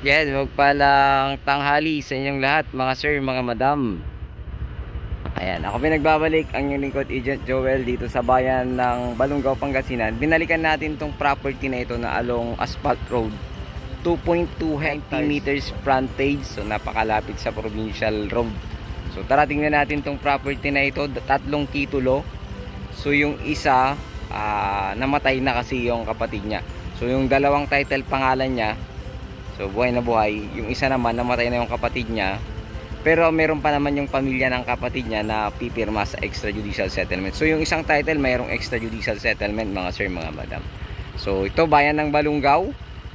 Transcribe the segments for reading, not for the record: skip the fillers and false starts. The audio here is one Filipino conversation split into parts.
Yan, magpalang tanghali sa inyong lahat, mga sir, mga madam. Ayan, ako pinagbabalik ang inyong lingkod, Agent Joel, dito sa bayan ng Balungaw, Pangasinan. Binalikan natin tong property na ito na along Asphalt Road. 2.2 meters frontage, so napakalapit sa provincial road. So tara tingnan natin tong property na ito, tatlong titulo. So yung isa, namatay na kasi yung kapatid niya. So yung dalawang title pangalan niya, so buhay na buhay. Yung isa naman namatay na yung kapatid niya. Pero meron pa naman yung pamilya ng kapatid niya na pipirma sa extrajudicial settlement. So yung isang title mayroong extrajudicial settlement, mga sir, mga madam. So ito bayan ng Balungaw,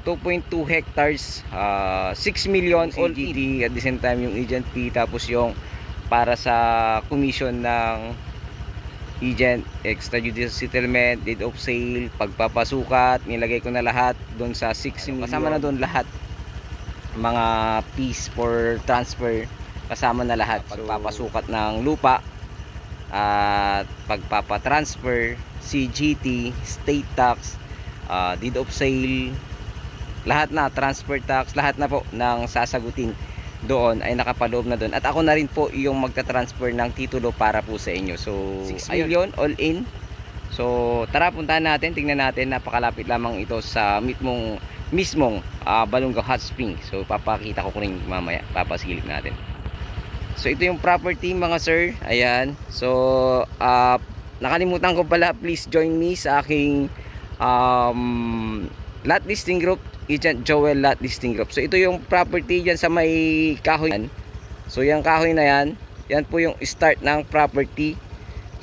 2.2 hectares, 6 million all ED, at the same time yung agent fee, tapos yung para sa commission ng agent, extrajudicial settlement, deed of sale, pagpapasukat, nilagay ko na lahat doon sa 6 million. Kasama na doon lahat, mga fees for transfer, kasama na lahat. Pagpapasukat ng lupa at pagpapatransfer, CGT, state tax, deed of sale, lahat na, transfer tax, lahat na po ng sasagutin doon ay nakapaloob na doon. At ako na rin po yung magta-transfer ng titulo para po sa inyo. So 6 million all in. So tara, puntahan natin, tingnan natin. Napakalapit lamang ito sa mismong Balungaw Hot Spring. So papakita ko rin mamaya, papasilip natin. So ito yung property, mga sir. Ayan. So nakalimutan ko pala, please join me sa aking lot listing group, Agent Joel Lot Listing Group. So ito yung property dyan sa may kahoy. So yung kahoy na yan, yan po yung start ng property.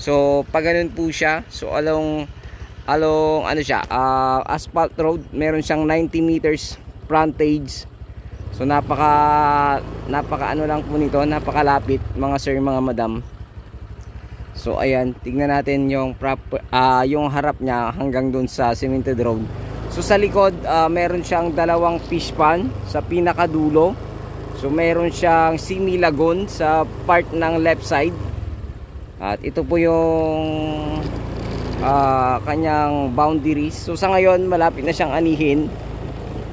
So pag ganun po siya, so along ano siya, asphalt road, meron siyang 90 meters frontage. So napaka ano lang po nito, napakalapit, mga sir, mga madam. So ayan, tignan natin yung yung harap niya hanggang dun sa cemented road. So sa likod, meron siyang dalawang fish pond sa pinakadulo. So meron siyang semi lagoon sa part ng left side. At ito po yung kanyang boundaries. So sa ngayon, malapit na siyang anihin.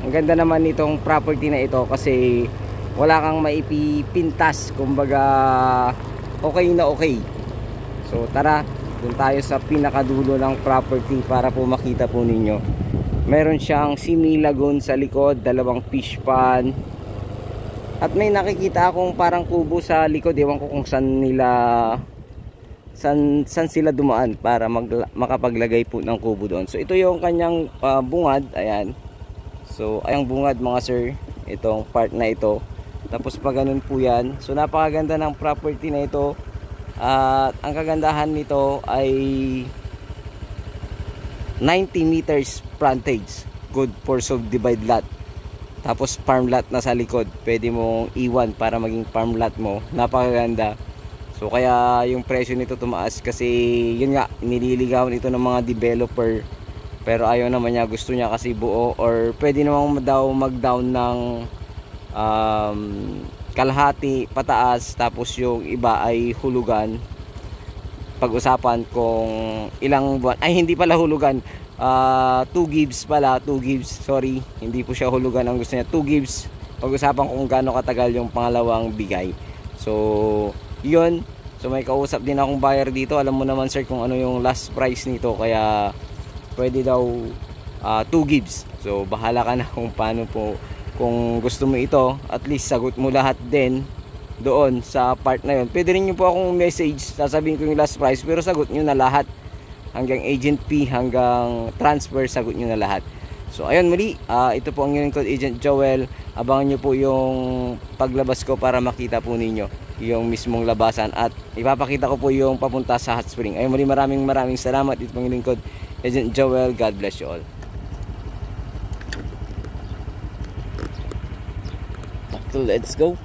Ang ganda naman nitong property na ito kasi wala kang maipipintas, kumbaga okay na okay. So tara, dun tayo sa pinakadulo ng property para po makita po ninyo. Meron siyang semi lagoon sa likod, dalawang fish pond. At may nakikita akong parang kubo sa likod. Ewan ko kung saan sila dumaan para makapaglagay po ng kubo doon. So ito yung kanyang bungad. Ayan. So ayang bungad, mga sir, itong part na ito. Tapos pa ganun po yan. So napakaganda ng property na ito. At ang kagandahan nito ay 90 meters frontage, good for subdivide lot. Tapos farm lot na sa likod, pwede mong iwan para maging farm lot mo. Napakaganda. So kaya yung presyo nito tumaas kasi yun nga, nililigawan ito ng mga developer. Pero ayaw naman niya, gusto niya kasi buo, or pwede namang daw mag-down ng kalahati pataas, tapos yung iba ay hulugan. Pag-usapan kung ilang buwan, ay hindi pala hulugan, 2 gives pala, 2 gives, sorry, hindi po siya hulugan, ang gusto niya 2 gives. Pag-usapan kung gaano katagal yung pangalawang bigay. So yun, so may kausap din akong buyer dito. Alam mo naman, sir, kung ano yung last price nito, kaya pwede daw 2 gives. So bahala ka na kung paano po, kung gusto mo ito, at least sagot mo lahat din doon sa part na yun. Pwede rin nyo po akong message, sasabihin ko yung last price, pero sagot nyo na lahat, hanggang agent fee, hanggang transfer, sagot nyo na lahat. So ayun, muli, ito po ang inyong code, Agent Joel. Abangan nyo po yung paglabas ko para makita po ninyo yung mismong labasan, at ipapakita ko po yung papunta sa Hot Spring. Ayun, muli, maraming salamat. Ito po ang inyong code, Agent Joel. God bless you all. So let's go.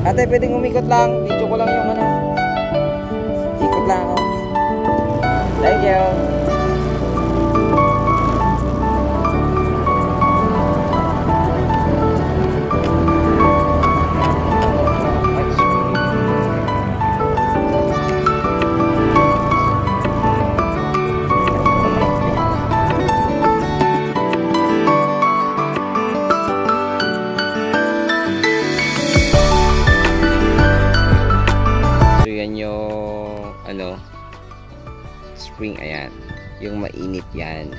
Ate, pwedeng umikot lang. Video ko lang yung ano. Ikot lang ako. Thank you. Ano, spring, ayan, yung mainit yan.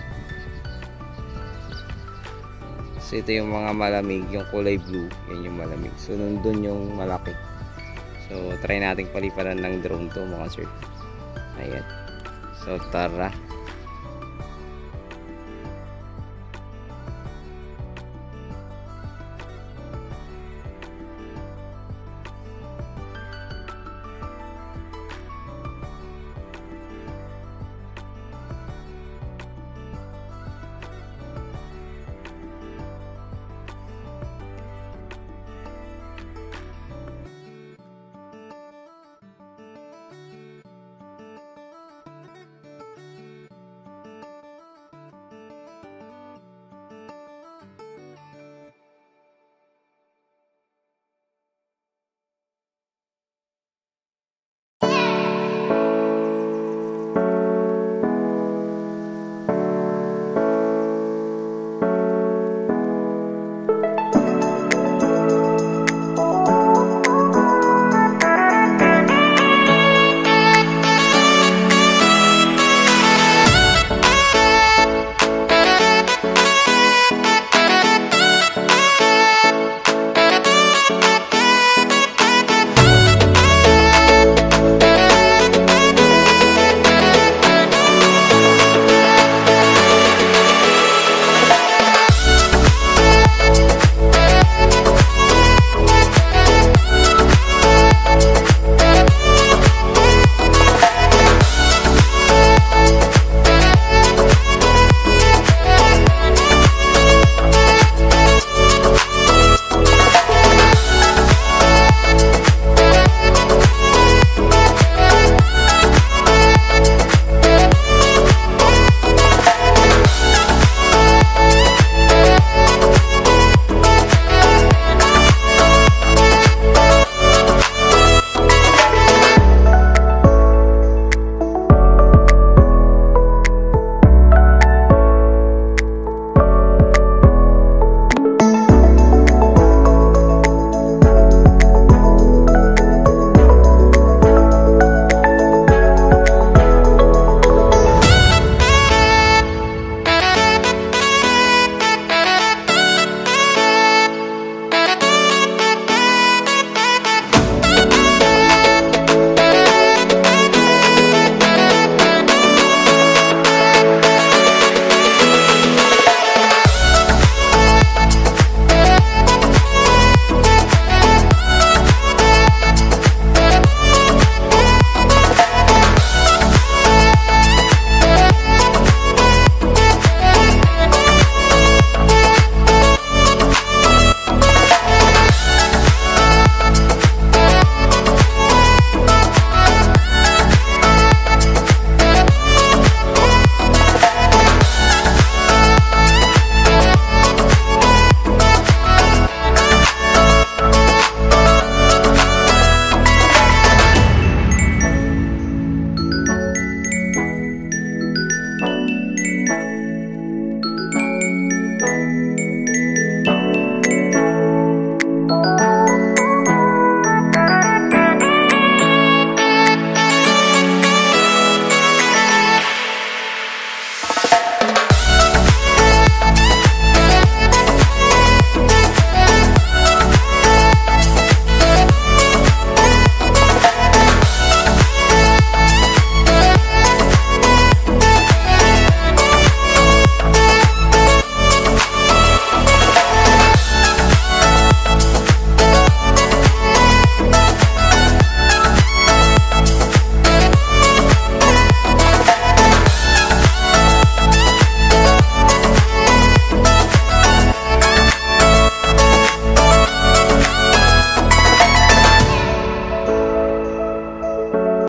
So ito yung mga malamig, yung kulay blue, yan yung malamig. So nandun yung malaki. So try natin paliparan ng drone to mga sir. Ayan, so tara.